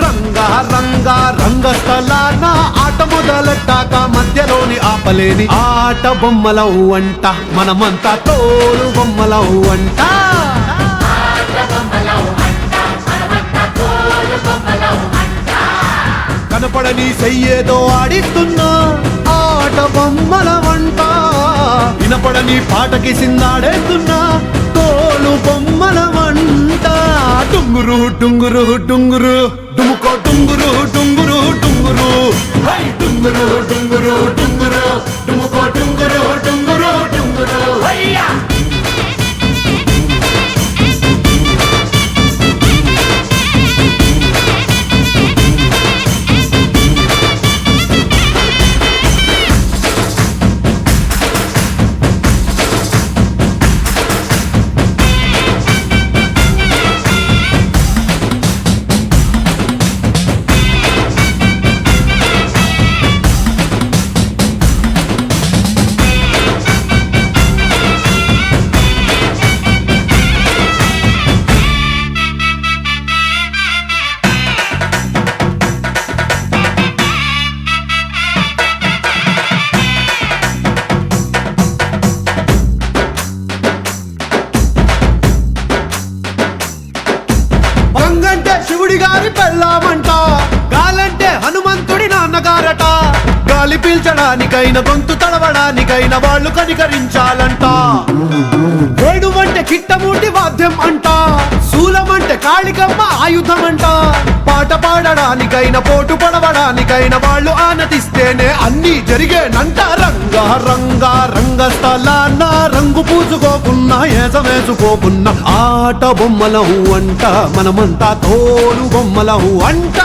రంగా రంగా రంగస్థలాన ఆట మొదలెట్టాక మధ్యలోని ఆపలేని ఆట బొమ్మలవు అంట మనమంతా తోలు బొమ్మలవు అంట కనపడని చెయ్యేదో ఆడిస్తున్నా ఆట బొమ్మల వంట వినపడని పాటకి సిందాడేస్తున్నా తోలు బొమ్మల వంట డుంగురు డుంగురు డుంగురు డుముకో డుంగురు డుంగురు డుంగురు హై డుంగురు డుంగురు డుంగురు డుముకో డుంగురు డుంగురు డుంగురు హయ్యా శివుడి గారి పెళ్ళామంట గాలంటే హనుమంతుడి నాన్నగారట గాలి పీల్చడానికైన గొంతు తడవడానికైన వాళ్ళు కనికరించాలంట వేడుమంటే కిట్టమూటి వాద్యం అంట శూలమంటే కాళికమ్మ ఆయుధం అంట పాట పాడడానికైన పోటు పడవడానికైన వాళ్ళు ఆనతిస్తేనే అన్ని జరిగేనంట రంగా రంగా రంగస్థలాన రంగు పూసుకోకున్నా ఏసమేసుకోకున్నా ఆట బొమ్మలవు అంట మనమంతా తోలు బొమ్మలవు అంట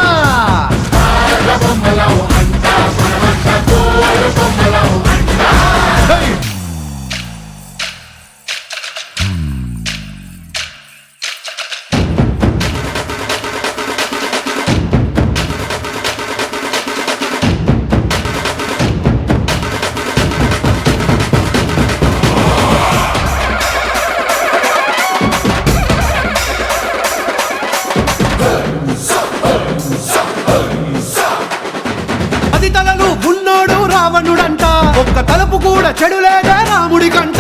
రావణుడంట ఒక్క తలుపు కూడా చెడు లేదా రాముడి కంట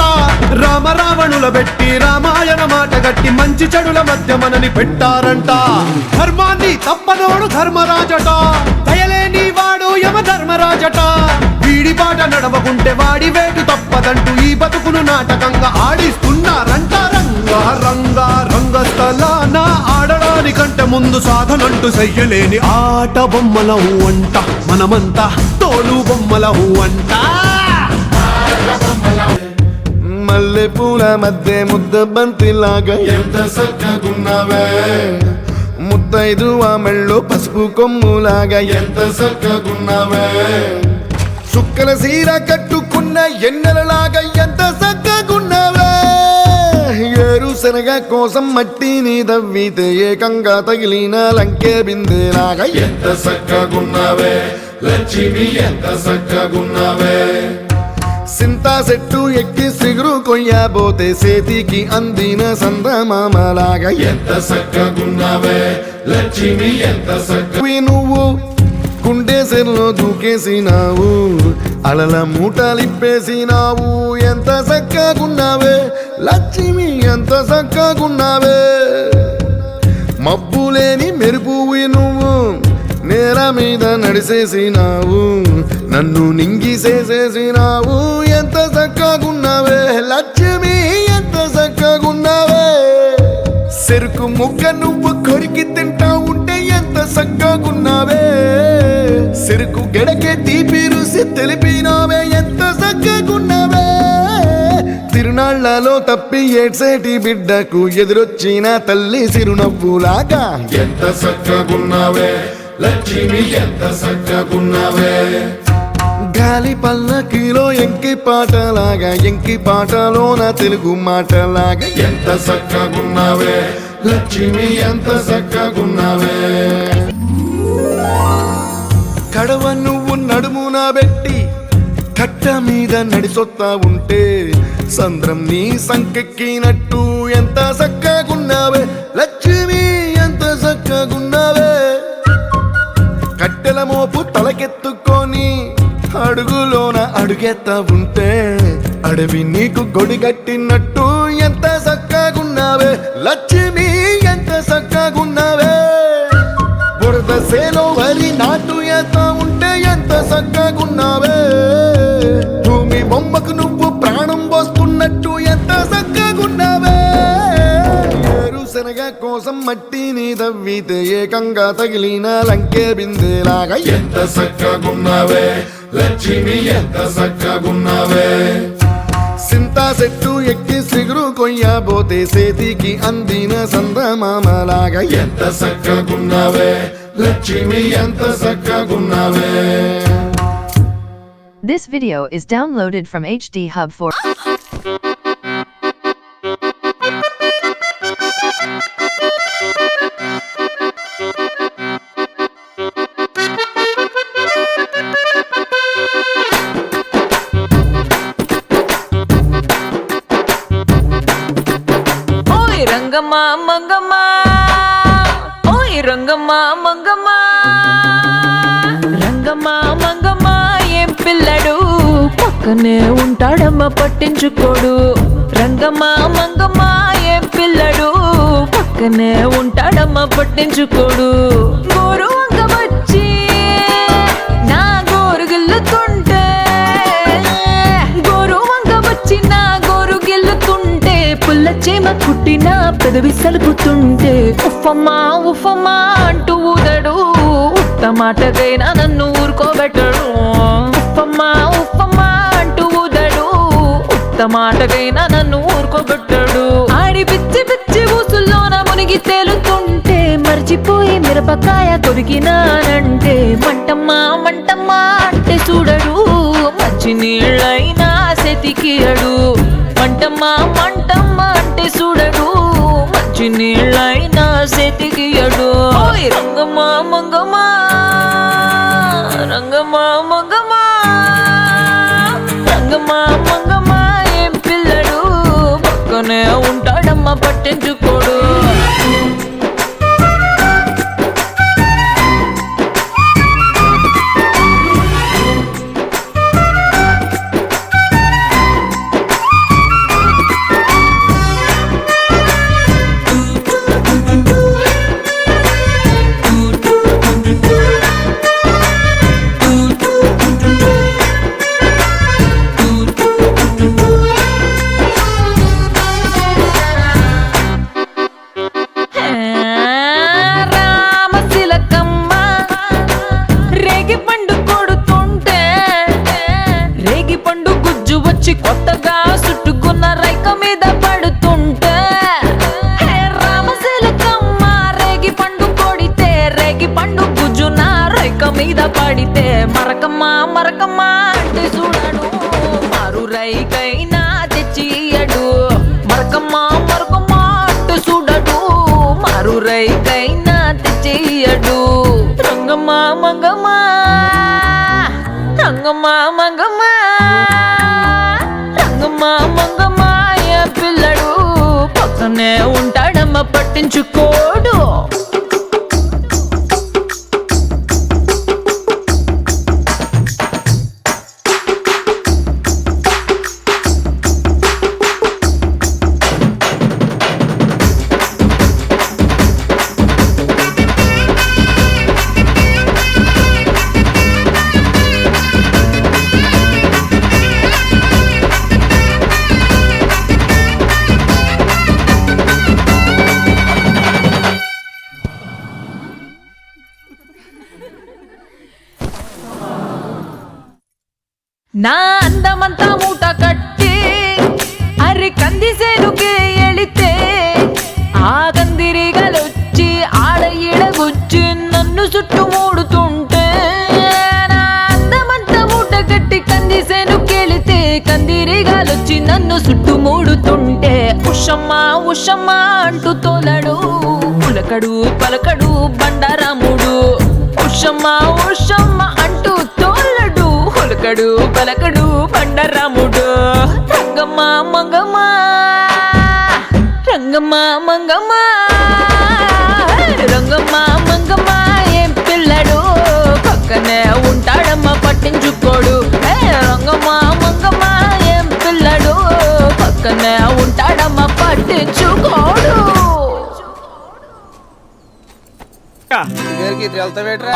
రామ రావణుల పెట్టి రామాయణ మాట గట్టి మంచి చెడుల మధ్య మనని పెట్టారంట ధర్మాన్ని తప్పనోడు ధర్మరాజట దయలేని వాడు యమ ధర్మరాజట వీడి పాట నడవకుంటే వాడి వేటు తప్పదంటూ ఈ బతుకును నాటకంగా ఆడిస్తున్నారంట రంగా రంగా రంగస్థలాన ఆడడానికంటే ముందు సాధనంటూ చెయ్యలేని ఆట బొమ్మలవు అంట మనమంతా తోలు బొమ్మలవు అంట మల్లె పూల మధ్య ముద్ద బంతిలాగా ఎంత చక్కగున్నావే ముద్దైదు ఆ మెళ్ళో పసుపు కొమ్ములాగా ఎంత చక్కగున్నావే చుక్కల సీర కట్టుకున్న ఎన్నెలలాగా ఎంత చక్కగున్నావే ఏరు శనగ కోసం మట్టిని దవ్వితే ఏకంగా తగిలిన లంకే బిందెలాగా ఎంత చక్కగున్నావే లక్ష్మి ఎంత చక్కగున్నావే సింతా చెట్టు ఎక్కి సిగురు కొయ్యబోతే చేతికి అందిన సందమామలాగా ఎంత చక్కగున్నావే లక్ష్మి ఎంత చక్కవి నువ్వు కుండేసెల్లో దూకేసినావు అలల మూటలిప్పేసినావు ఎంత చక్కగున్నావే లక్ష్మి ఎంత చక్కగున్నావే మబ్బులేని మెరుపువి నువ్వు నేల మీద నడిసేసినావు నన్ను నింగిసేసేసినావు ఎంత చక్కగున్నావే లక్ష్మి ఎంత చక్కగున్నావే చెరుకు ముక్క నువ్వు కొరికి తింటా ఉంటే ఎంత చక్కగున్నావే చెరుకు గెడకే తీపి రుసి తెలిపినావే ఎంత చక్కగున్నావే తిరునాళ్లలో తప్పి ఏడ్సేటి బిడ్డకు ఎదురొచ్చిన తల్లి చిరునవ్వులాగా ఎంత చక్కగున్నావే లక్ష్మి ఎంత చక్కగున్నావే గాలి పల్లకిలో ఎంకి పాటలాగా ఎంకి పాటలోన తెలుగు మాటలాగా ఎంత చక్కగున్నావే లక్ష్మి ఎంత చక్కగున్నావే కడవ నువ్వు నడుమున పెట్టి కట్ట మీద నడిసొత్తా ఉంటే సంద్రం నీ సంకెక్కినట్టు ఎంత చక్కగున్నావే లక్ష్మి ఎంత చక్కగున్నావే మోపు తలకెత్తుకొని అడుగులోన అడుగెత్తా ఉంటే అడవి నీకు గొడిగట్టినట్టు ఎంత చక్కగున్నావే లక్ష్మి, ఎంత చక్కగున్నావే. బురద సేలో వరి నాటు ఎత్తా ఉంటే ఎంత చక్కగున్నావే. భూమి బొమ్మకు నువ్వు ప్రాణం పోస్తున్నట్టు ఎంత చక్కగున్నావే. ఏరుశనగ కోసం మట్టిని దవ్వితే ఏకంగా తగిలిన లంకే బిందెలాగా ఎంత చక్కగున్నావే లక్ష్మి, ఎంత చక్కగున్నావే. సింతా చెట్టు ఎక్కి సిగురు కొయ్యబోతే సేతికి అందిన సందమామలాగా ఎంత చక్కగున్నావే లక్ష్మి, ఎంత చక్కగున్నావే. This video is downloaded from HD Hub for రంగమ్మా మంగమ్మా, ఓయ్ రంగమ్మా మంగమ్మా, రంగమ్మా మంగమ్మా ఏం పిల్లడు పక్కనే ఉంటాడమ్మా పట్టించుకోడు. రంగమ్మా మంగమ్మా ఏం పిల్లడు పక్కనే ఉంటాడమ్మా పట్టించుకోడు. గోరు వంక వచ్చి నా గోరు గిల్లుతుంటే, గోరు వంక వచ్చి నా గోరు గిల్లుతుంటే, పుల్ల చేమ కుట్టిన పెదవి సలుపుతుంటే ఉఫమ్మా ఉఫమ్మా అంటూ ఊదడు. ఉత్త మాటకైనా నన్ను ఊరుకోబెట్టడు. ఉఫమ్మా ఉఫమ్మా అంటూ ఊదడు. ఉత్త మాటకైనా నన్ను ఊరుకోబెట్టడు. ఆడి పిచ్చి పిచ్చి ఊసుల్లోన మునిగి తేలుతుంటే మర్చిపోయి మిరపకాయ కొరికినానంటే మంటమ్మా మంటమ్మా అంటే చూడడు. మంచి నీళ్ళైనా సెతికియడు. మంటమ్మా మంటమ్మా అంటే చూడడు. మంచి నీళ్ళైనా సెతికియడు. ఓయ్ రంగమ్మా మంగమ్మా, రంగమ్మా మంగమ్మా, రంగమ్మా మంగమ్మా ఏం పిల్లడు పక్కనే ఉంటాడమ్మా పట్టించుకోడు. కొత్తగా చుట్టుకున్న రైక మీద పడుతుంటే, రామశిలకమ్మ రేగి పండు కొడితే, రేగి పండు గుజ్జున రైక మీద పడితే మరకమ్మా మరకమ్మా అంటే చూడడు. మారు రైకైనా తెచ్చియడు. మరకమ్మా మరకమ్మా అంటే చూడడు. మారు రైకైనా తెచ్చియడు. రంగమ్మా మంగమ్మా, రంగమ్మా మంగమ్మా, రంగమ్మా మంగమ్మా ఏ పిల్లడు పక్కనే ఉంటాడమ్మా పట్టించుకోడు. నా అందమంతా మూట కట్టి అరి కందిసేనుకే ఎళితే, ఆ కందిరిగలొచ్చి ఆడ ఈడగొచ్చి నన్ను చుట్టుమూడుతుంటే, నా అందమంతా మూట కట్టి కందిసేనుకెళితే కందిరిగలొచ్చి నన్ను చుట్టుమూడుతుంటే ఉషమ్మా ఉషమ్మా అంటూ తోలడు. పులకడు పలకడు బండారాముడు. ఉషమ్మా ఉషమ్మా అంటూ తోలడు. పులకడు పలకడు బండారాముడు. రంగమ్మా మంగమ్మా, రంగమ్మా మంగమ్మా, రంగమ్మా మంగమ్మా ఏం పిల్లడు పక్కనే తెచ్చుకోడు.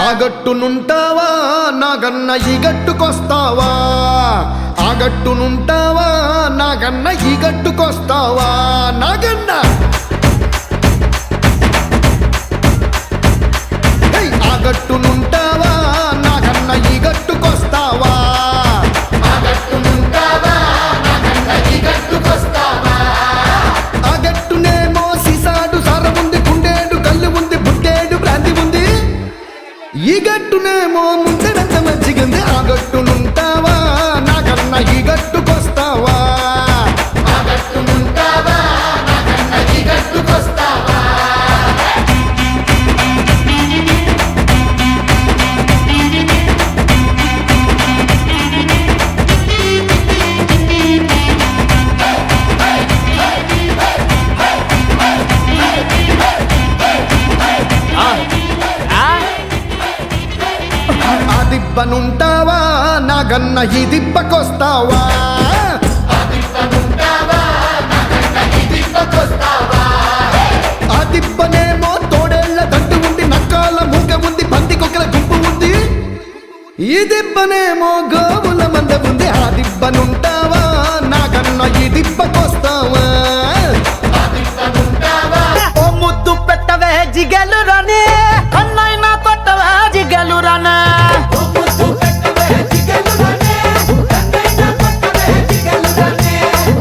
ఆ గట్టునుంటావా నాగన్న ఈ గట్టుకొస్తావా, ఆ గట్టునుంటావా నాగన్న ఈ గట్టుకొస్తావా నాగన్న. ఆ గట్టునుంటావా నాగన్న ఈ గట్టుకొస్తావా, ఆ గట్టునుంటావా నాగన్న ఈ గట్టుకొస్తావా. ఆ గట్టునేమో సీసాడు సార ఉంది, కుండేడు కళ్ళు ఉంది, బుట్టేడు బ్రాంతి ఉంది. ఈ గట్టునేమో ముందడంత మంచిగుంది. ఆ గట్టునుంటావా నాగన్న ఈ గట్టుకొస్తావా, ఆ గట్టునుంటావా నాగన్న ఈ గట్టుకొస్తావా. ఆ దిబ్బనుంటావా నాగన్న ఈ దిబ్బకొస్తావా, ఆ దిబ్బనుంటావా నాగన్న ఈ దిబ్బకొస్తావా. ఆ దిబ్బనేమో తోడేళ్ల దండు ఉంది, నక్కాల మూగ ఉంది, పందికొక్కల గుంపు ఉంది. ఈ దిబ్బనేమో గోవుల మంద ఉంది. ఆ దిబ్బనుంటావా నాగన్న ఈ దిబ్బకొస్తావా, ఆ దిబ్బనుంటావా. ఓ ముద్దు పెట్టవే జిగలు రానే, అన్నైనా కొట్టవే జిగలు రానే.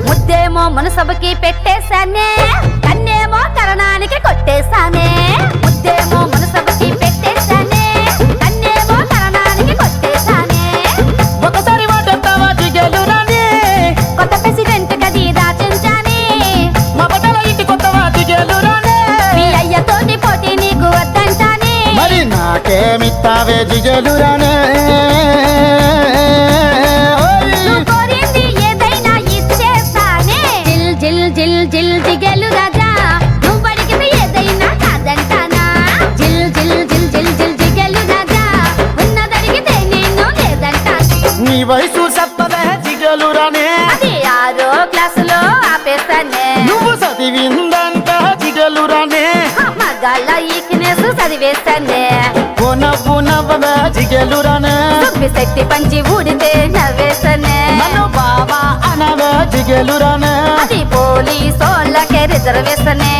ముద్దేమో మనసభకి పెట్టేశానే, కన్నేమో కరణానికి కొట్టేశానే. ముద్దేమో మనసభకి పెట్టేశానే, కన్నేమో కరణానికి కొట్టేశానే. ఒకసారి మాట్లాడతావా జిగలు రానే, కొత్త ప్రెసిడెంట్ గది దాచించానే. మా బట్టల ఇంటి కొత్తవా జిగలు రానే. మీ అయ్యతోటి పోటీ నీకు వద్దంటానే. మరి నాకేమిస్తావే జిగలు రానే. నువ్వు కోరింది ఏదైనా ఇచ్చేస్తానే. జిల్ జిల్ జిల్ జిల్ జిగలు రాజా, నువ్వు అడిగింది ఏదైనా కాదంటానా. జిల్ జిల్ జిల్ జిల్ జిల్ జిగలు రాజా, ఉన్నదడిగితే నేను లేదంటానే. నీ వయసు సత్తవే జిగలు రానే, అది 6వ క్లాసులో ఆపేస్తానే. నువ్వు చదివిందంట జిగలు రానే. మగాళ్ళ ఈక్నెస్ చదివేస్తానే. ఓ నవ్వు నవ్వవే జిగలు రానే. దుబ్బి శక్తి పంచి ఊడితే నవ్వేస్తానే. నన్ను బావా అనవే జిగలు రానే. అది పోలీసోళ్ళకే రిజర్వేస్తానే.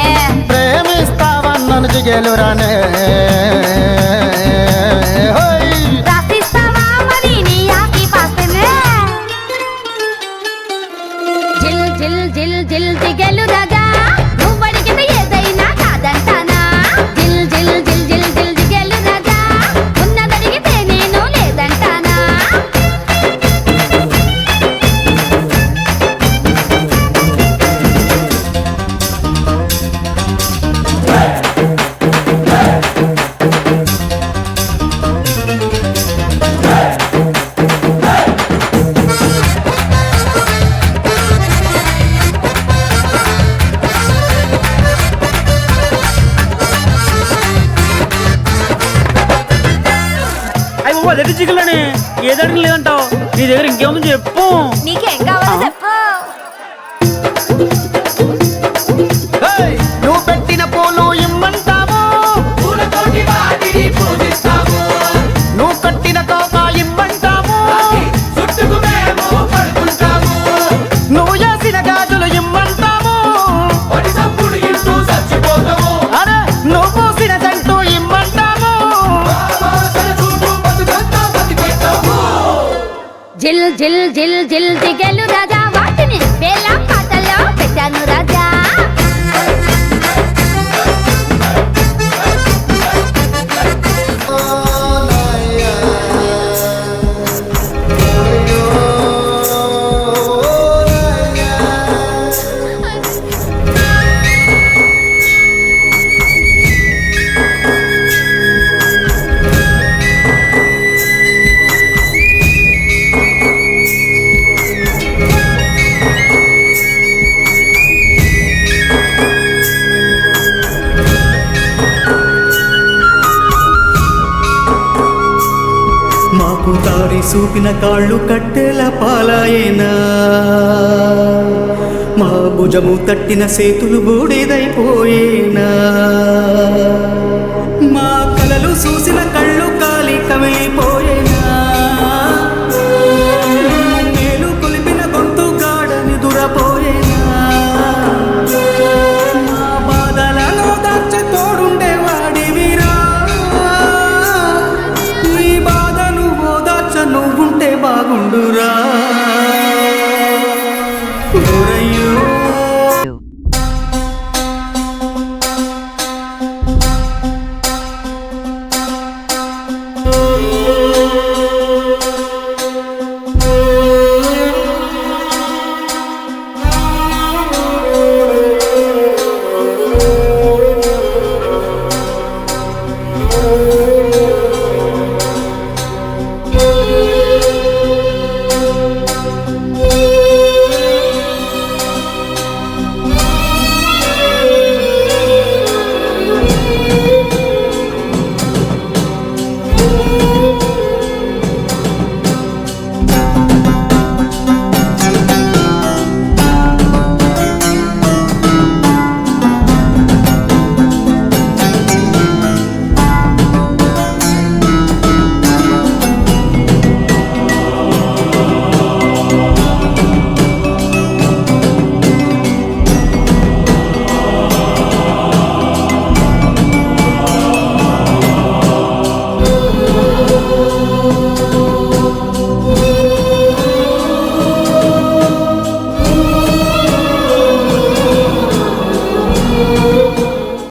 ప్రేమిస్తావన్నను జిగలు రానే. హోయ్. రాసిస్తావా మరి నీ ఆకి పాస్తేనే. జిల్ జిల్ జిల్ జిల్ జిగలు రాజా, నువ్వు అడిగింది ఏదైనా కాదంటానా. జిల్ జిల్ జిల్ జిల్ జిల్ జిగలు రాజా, ఉన్నదడిగితే నేను లేదంటానా. అయ్యి మొదటి చిగులని ఏదడికి లేదంటావు, నీ దగ్గర ఇంకేముంది చెప్పు. నీకేం కావాలో చెప్పు. నువ్వు పెట్టిన పూలు ఇమ్మంటావు, నువ్వు కట్టిన తోక ఇమ్మంటావు, నువ్వు చేసిన గాజులు ఇమ్మంటావు, అరే నువ్వు పూసిన జంటు ఇమ్మంటావు. జిల్ జిల్ జిల్ జిల్ జిగలు రాజా, వాటిని వేళ పాటల్లో పెట్టాను రాజా. మాకు దారి చూపిన కాళ్ళు కట్టెల పాలాయేనా, మా భుజము తట్టిన సేతులు బూడిదైపోయేనా మా కలలు చూసి